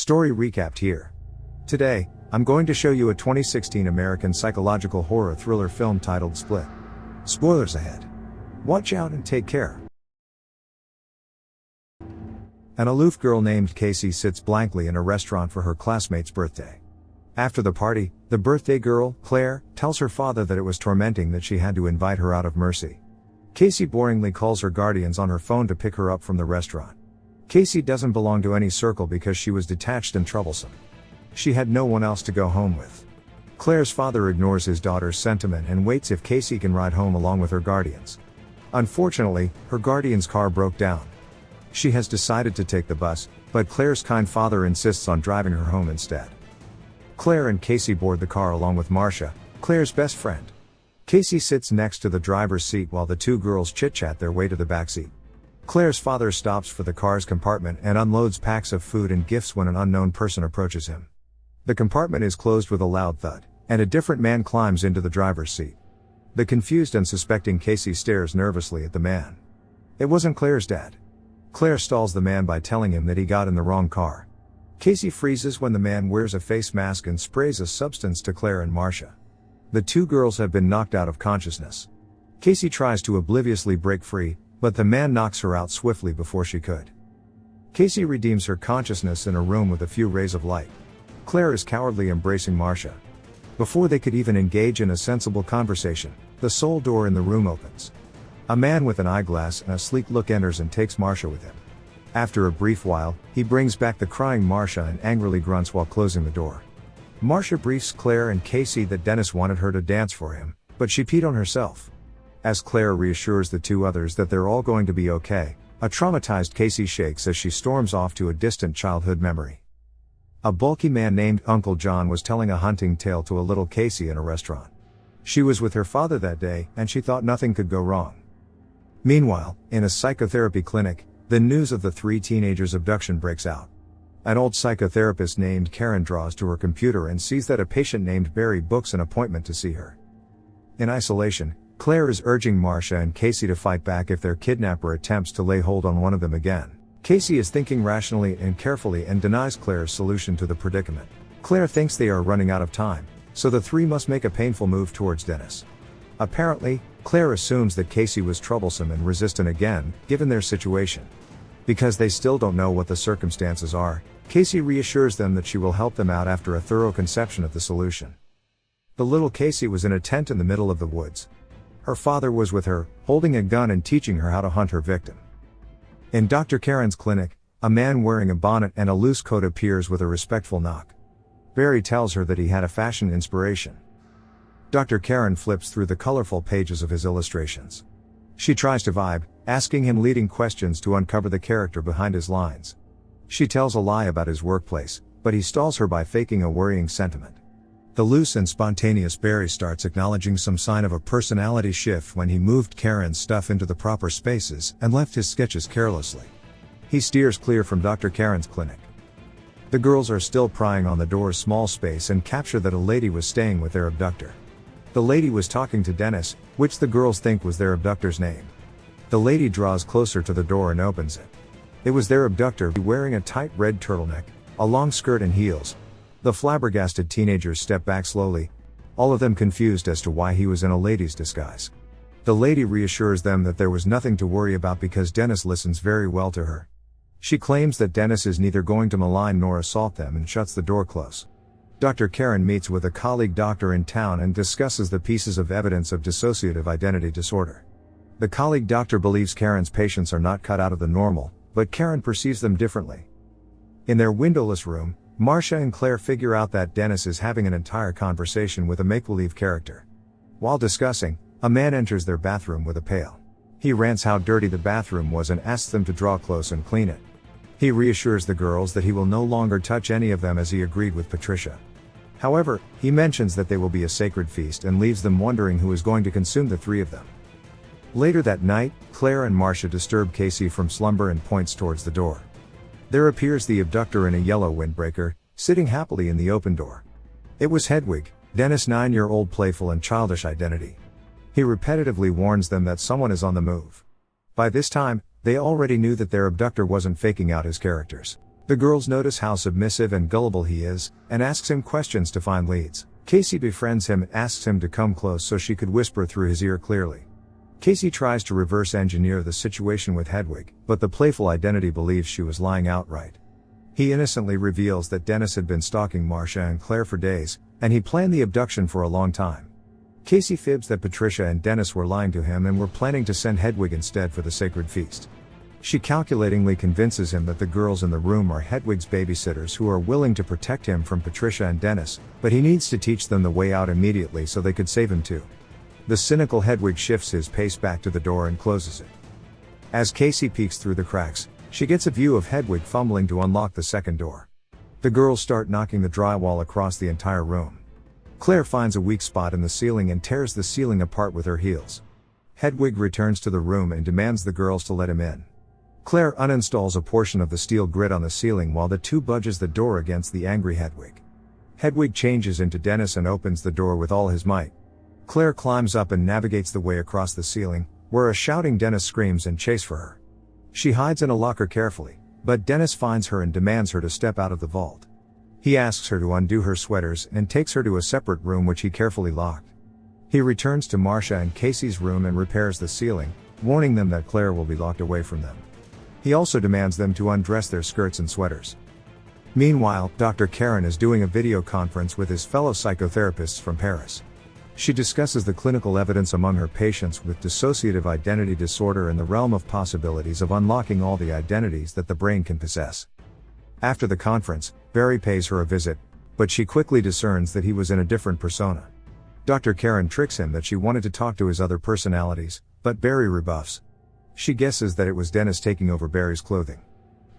Story recapped here. Today, I'm going to show you a 2016 American psychological horror thriller film titled Split. Spoilers ahead. Watch out and take care. An aloof girl named Casey sits blankly in a restaurant for her classmate's birthday. After the party, the birthday girl, Claire, tells her father that it was tormenting that she had to invite her out of mercy. Casey boringly calls her guardians on her phone to pick her up from the restaurant. Casey doesn't belong to any circle because she was detached and troublesome. She had no one else to go home with. Claire's father ignores his daughter's sentiment and waits if Casey can ride home along with her guardians. Unfortunately, her guardian's car broke down. She has decided to take the bus, but Claire's kind father insists on driving her home instead. Claire and Casey board the car along with Marcia, Claire's best friend. Casey sits next to the driver's seat while the two girls chit-chat their way to the back seat. Claire's father stops for the car's compartment and unloads packs of food and gifts when an unknown person approaches him. The compartment is closed with a loud thud, and a different man climbs into the driver's seat. The confused and suspecting Casey stares nervously at the man. It wasn't Claire's dad. Claire stalls the man by telling him that he got in the wrong car. Casey freezes when the man wears a face mask and sprays a substance to Claire and Marcia. The two girls have been knocked out of consciousness. Casey tries to obliviously break free, but the man knocks her out swiftly before she could. Casey redeems her consciousness in a room with a few rays of light. Claire is cowardly embracing Marcia. Before they could even engage in a sensible conversation, the sole door in the room opens. A man with an eyeglass and a sleek look enters and takes Marcia with him. After a brief while, he brings back the crying Marcia and angrily grunts while closing the door. Marcia briefs Claire and Casey that Dennis wanted her to dance for him, but she peed on herself. As Claire reassures the two others that they're all going to be okay, a traumatized Casey shakes as she storms off to a distant childhood memory. A bulky man named Uncle John was telling a hunting tale to a little Casey in a restaurant. She was with her father that day, and she thought nothing could go wrong. Meanwhile, in a psychotherapy clinic, the news of the three teenagers' abduction breaks out. An old psychotherapist named Karen draws to her computer and sees that a patient named Barry books an appointment to see her. In isolation, Claire is urging Marcia and Casey to fight back if their kidnapper attempts to lay hold on one of them again. Casey is thinking rationally and carefully and denies Claire's solution to the predicament. Claire thinks they are running out of time, so the three must make a painful move towards Dennis. Apparently, Claire assumes that Casey was troublesome and resistant again, given their situation. Because they still don't know what the circumstances are, Casey reassures them that she will help them out after a thorough conception of the solution. The little Casey was in a tent in the middle of the woods. Her father was with her, holding a gun and teaching her how to hunt her victim. In Dr. Karen's clinic, a man wearing a bonnet and a loose coat appears with a respectful knock. Barry tells her that he had a fashion inspiration. Dr. Karen flips through the colorful pages of his illustrations. She tries to vibe, asking him leading questions to uncover the character behind his lines. She tells a lie about his workplace, but he stalls her by faking a worrying sentiment. The loose and spontaneous Barry starts acknowledging some sign of a personality shift when he moved Karen's stuff into the proper spaces and left his sketches carelessly. He steers clear from Dr. Karen's clinic. The girls are still prying on the door's small space and capture that a lady was staying with their abductor. The lady was talking to Dennis, which the girls think was their abductor's name. The lady draws closer to the door and opens it. It was their abductor, wearing a tight red turtleneck, a long skirt and heels. The flabbergasted teenagers step back slowly, all of them confused as to why he was in a lady's disguise. The lady reassures them that there was nothing to worry about because Dennis listens very well to her. She claims that Dennis is neither going to malign nor assault them and shuts the door close. Dr. Karen meets with a colleague doctor in town and discusses the pieces of evidence of dissociative identity disorder. The colleague doctor believes Karen's patients are not cut out of the normal, but Karen perceives them differently. In their windowless room, Marcia and Claire figure out that Dennis is having an entire conversation with a make-believe character. While discussing, a man enters their bathroom with a pail. He rants how dirty the bathroom was and asks them to draw close and clean it. He reassures the girls that he will no longer touch any of them as he agreed with Patricia. However, he mentions that they will be a sacred feast and leaves them wondering who is going to consume the three of them. Later that night, Claire and Marcia disturb Casey from slumber and points towards the door. There appears the abductor in a yellow windbreaker, sitting happily in the open door. It was Hedwig, Dennis' 9-year-old playful and childish identity. He repetitively warns them that someone is on the move. By this time, they already knew that their abductor wasn't faking out his characters. The girls notice how submissive and gullible he is, and asks him questions to find leads. Casey befriends him and asks him to come close so she could whisper through his ear clearly. Casey tries to reverse engineer the situation with Hedwig, but the playful identity believes she was lying outright. He innocently reveals that Dennis had been stalking Marcia and Claire for days, and he planned the abduction for a long time. Casey fibs that Patricia and Dennis were lying to him and were planning to send Hedwig instead for the sacred feast. She calculatingly convinces him that the girls in the room are Hedwig's babysitters who are willing to protect him from Patricia and Dennis, but he needs to teach them the way out immediately so they could save him too. The cynical Hedwig shifts his pace back to the door and closes it. As Casey peeks through the cracks, she gets a view of Hedwig fumbling to unlock the second door. The girls start knocking the drywall across the entire room. Claire finds a weak spot in the ceiling and tears the ceiling apart with her heels. Hedwig returns to the room and demands the girls to let him in. Claire uninstalls a portion of the steel grid on the ceiling while the two budges the door against the angry Hedwig. Hedwig changes into Dennis and opens the door with all his might. Claire climbs up and navigates the way across the ceiling, where a shouting Dennis screams and chases for her. She hides in a locker carefully, but Dennis finds her and demands her to step out of the vault. He asks her to undo her sweaters and takes her to a separate room which he carefully locked. He returns to Marcia and Casey's room and repairs the ceiling, warning them that Claire will be locked away from them. He also demands them to undress their skirts and sweaters. Meanwhile, Dr. Karen is doing a video conference with his fellow psychotherapists from Paris. She discusses the clinical evidence among her patients with dissociative identity disorder and the realm of possibilities of unlocking all the identities that the brain can possess. After the conference, Barry pays her a visit, but she quickly discerns that he was in a different persona. Dr. Karen tricks him that she wanted to talk to his other personalities, but Barry rebuffs. She guesses that it was Dennis taking over Barry's clothing.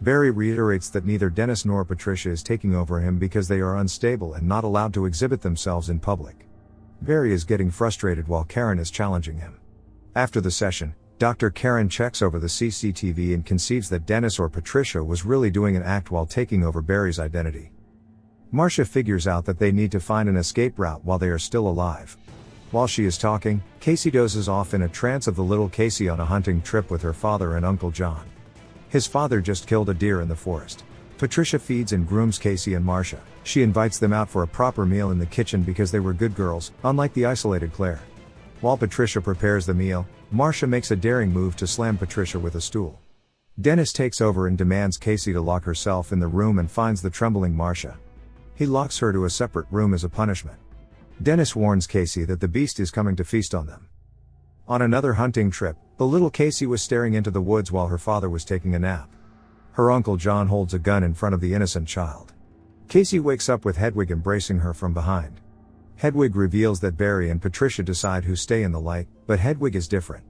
Barry reiterates that neither Dennis nor Patricia is taking over him because they are unstable and not allowed to exhibit themselves in public. Barry is getting frustrated while Karen is challenging him. After the session, Dr. Karen checks over the CCTV and conceives that Dennis or Patricia was really doing an act while taking over Barry's identity. Marcia figures out that they need to find an escape route while they are still alive. While she is talking, Casey dozes off in a trance of the little Casey on a hunting trip with her father and Uncle John. His father just killed a deer in the forest. Patricia feeds and grooms Casey and Marcia. She invites them out for a proper meal in the kitchen because they were good girls, unlike the isolated Claire. While Patricia prepares the meal, Marcia makes a daring move to slam Patricia with a stool. Dennis takes over and demands Casey to lock herself in the room and finds the trembling Marcia. He locks her to a separate room as a punishment. Dennis warns Casey that the beast is coming to feast on them. On another hunting trip, the little Casey was staring into the woods while her father was taking a nap. Her Uncle John holds a gun in front of the innocent child. Casey wakes up with Hedwig embracing her from behind. Hedwig reveals that Barry and Patricia decide who stay in the light, but Hedwig is different.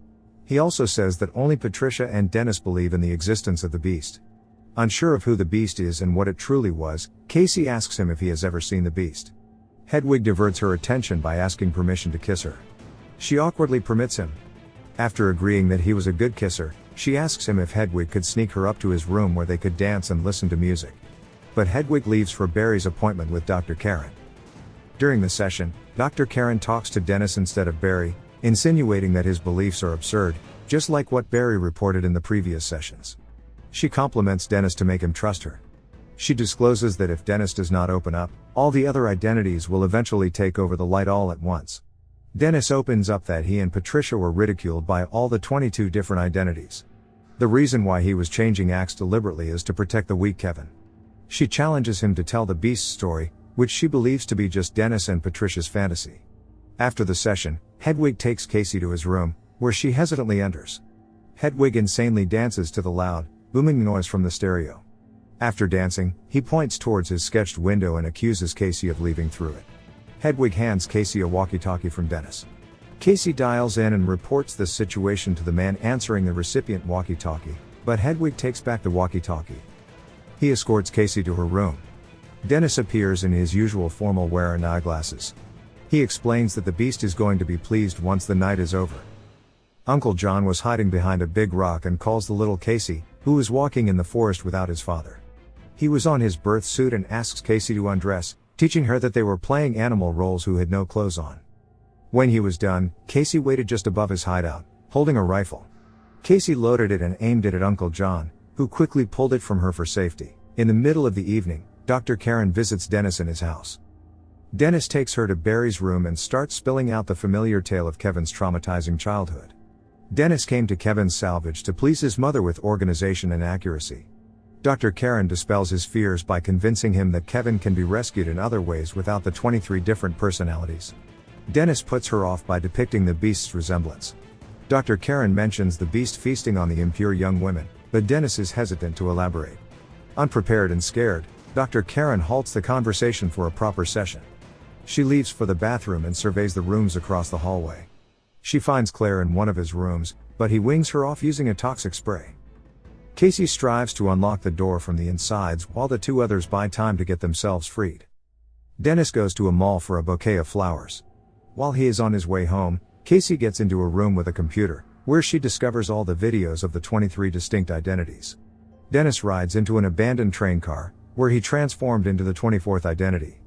He also says that only Patricia and Dennis believe in the existence of the beast. Unsure of who the beast is and what it truly was, Casey asks him if he has ever seen the beast. Hedwig diverts her attention by asking permission to kiss her. She awkwardly permits him. After agreeing that he was a good kisser, she asks him if Hedwig could sneak her up to his room where they could dance and listen to music. But Hedwig leaves for Barry's appointment with Dr. Karen. During the session, Dr. Karen talks to Dennis instead of Barry, insinuating that his beliefs are absurd, just like what Barry reported in the previous sessions. She compliments Dennis to make him trust her. She discloses that if Dennis does not open up, all the other identities will eventually take over the light all at once. Dennis opens up that he and Patricia were ridiculed by all the 22 different identities. The reason why he was changing acts deliberately is to protect the weak Kevin. She challenges him to tell the beast's story, which she believes to be just Dennis and Patricia's fantasy. After the session, Hedwig takes Casey to his room, where she hesitantly enters. Hedwig insanely dances to the loud, booming noise from the stereo. After dancing, he points towards his sketched window and accuses Casey of leaving through it. Hedwig hands Casey a walkie-talkie from Dennis. Casey dials in and reports the situation to the man answering the recipient walkie-talkie, but Hedwig takes back the walkie-talkie. He escorts Casey to her room. Dennis appears in his usual formal wear and eyeglasses. He explains that the beast is going to be pleased once the night is over. Uncle John was hiding behind a big rock and calls the little Casey, who was walking in the forest without his father. He was on his birth suit and asks Casey to undress, teaching her that they were playing animal roles who had no clothes on. When he was done, Casey waited just above his hideout, holding a rifle. Casey loaded it and aimed it at Uncle John, who quickly pulled it from her for safety. In the middle of the evening, Dr. Karen visits Dennis in his house. Dennis takes her to Barry's room and starts spilling out the familiar tale of Kevin's traumatizing childhood. Dennis came to Kevin's salvage to please his mother with organization and accuracy. Dr. Karen dispels his fears by convincing him that Kevin can be rescued in other ways without the 23 different personalities. Dennis puts her off by depicting the beast's resemblance. Dr. Karen mentions the beast feasting on the impure young women, but Dennis is hesitant to elaborate. Unprepared and scared, Dr. Karen halts the conversation for a proper session. She leaves for the bathroom and surveys the rooms across the hallway. She finds Claire in one of his rooms, but he wings her off using a toxic spray. Casey strives to unlock the door from the insides while the two others buy time to get themselves freed. Dennis goes to a mall for a bouquet of flowers. While he is on his way home, Casey gets into a room with a computer, where she discovers all the videos of the 23 distinct identities. Dennis rides into an abandoned train car, where he transformed into the 24th identity.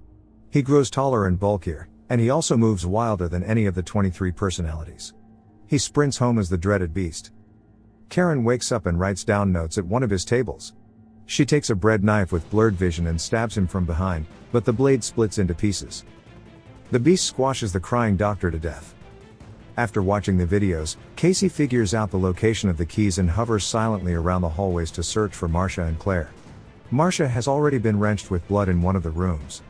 He grows taller and bulkier, and he also moves wilder than any of the 23 personalities. He sprints home as the dreaded beast. Karen wakes up and writes down notes at one of his tables. She takes a bread knife with blurred vision and stabs him from behind, but the blade splits into pieces. The beast squashes the crying doctor to death. After watching the videos, Casey figures out the location of the keys and hovers silently around the hallways to search for Marcia and Claire. Marcia has already been wrenched with blood in one of the rooms.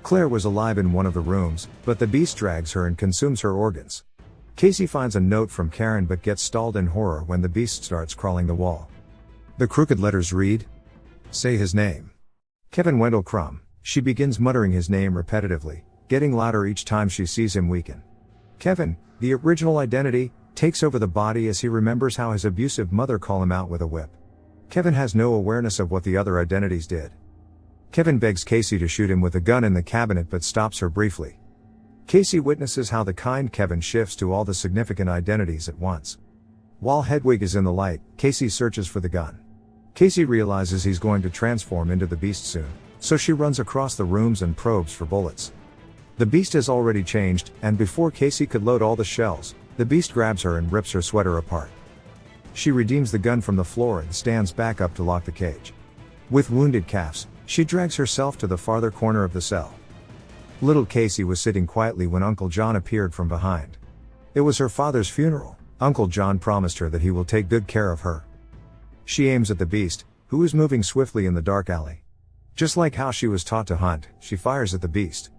Claire was alive in one of the rooms, but the beast drags her and consumes her organs. Casey finds a note from Karen but gets stalled in horror when the beast starts crawling the wall. The crooked letters read, "Say his name." Kevin Wendell Crumb. She begins muttering his name repetitively, getting louder each time she sees him weaken. Kevin, the original identity, takes over the body as he remembers how his abusive mother called him out with a whip. Kevin has no awareness of what the other identities did. Kevin begs Casey to shoot him with a gun in the cabinet but stops her briefly. Casey witnesses how the kind Kevin shifts to all the significant identities at once. While Hedwig is in the light, Casey searches for the gun. Casey realizes he's going to transform into the beast soon, so she runs across the rooms and probes for bullets. The beast has already changed, and before Casey could load all the shells, the beast grabs her and rips her sweater apart. She redeems the gun from the floor and stands back up to lock the cage. With wounded calves, she drags herself to the farther corner of the cell. Little Casey was sitting quietly when Uncle John appeared from behind. It was her father's funeral. Uncle John promised her that he will take good care of her. She aims at the beast, who is moving swiftly in the dark alley. Just like how she was taught to hunt, she fires at the beast.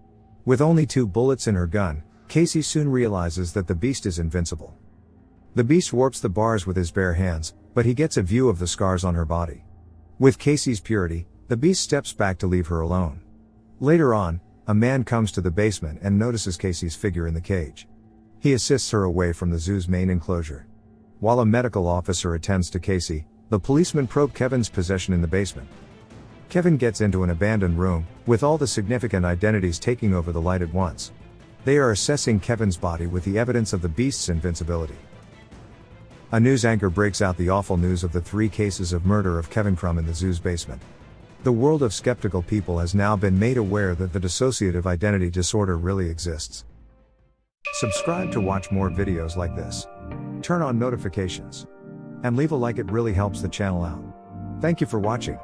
With only 2 bullets in her gun, Casey soon realizes that the beast is invincible. The beast warps the bars with his bare hands, but he gets a view of the scars on her body. With Casey's purity, the beast steps back to leave her alone. Later on, a man comes to the basement and notices Casey's figure in the cage. He assists her away from the zoo's main enclosure. While a medical officer attends to Casey, the policemen probe Kevin's possession in the basement. Kevin gets into an abandoned room, with all the significant identities taking over the light at once. They are assessing Kevin's body with the evidence of the beast's invincibility. A news anchor breaks out the awful news of the 3 cases of murder of Kevin Crumb in the zoo's basement. The world of skeptical people has now been made aware that the dissociative identity disorder really exists. Subscribe to watch more videos like this. Turn on notifications. And leave a like, it really helps the channel out. Thank you for watching.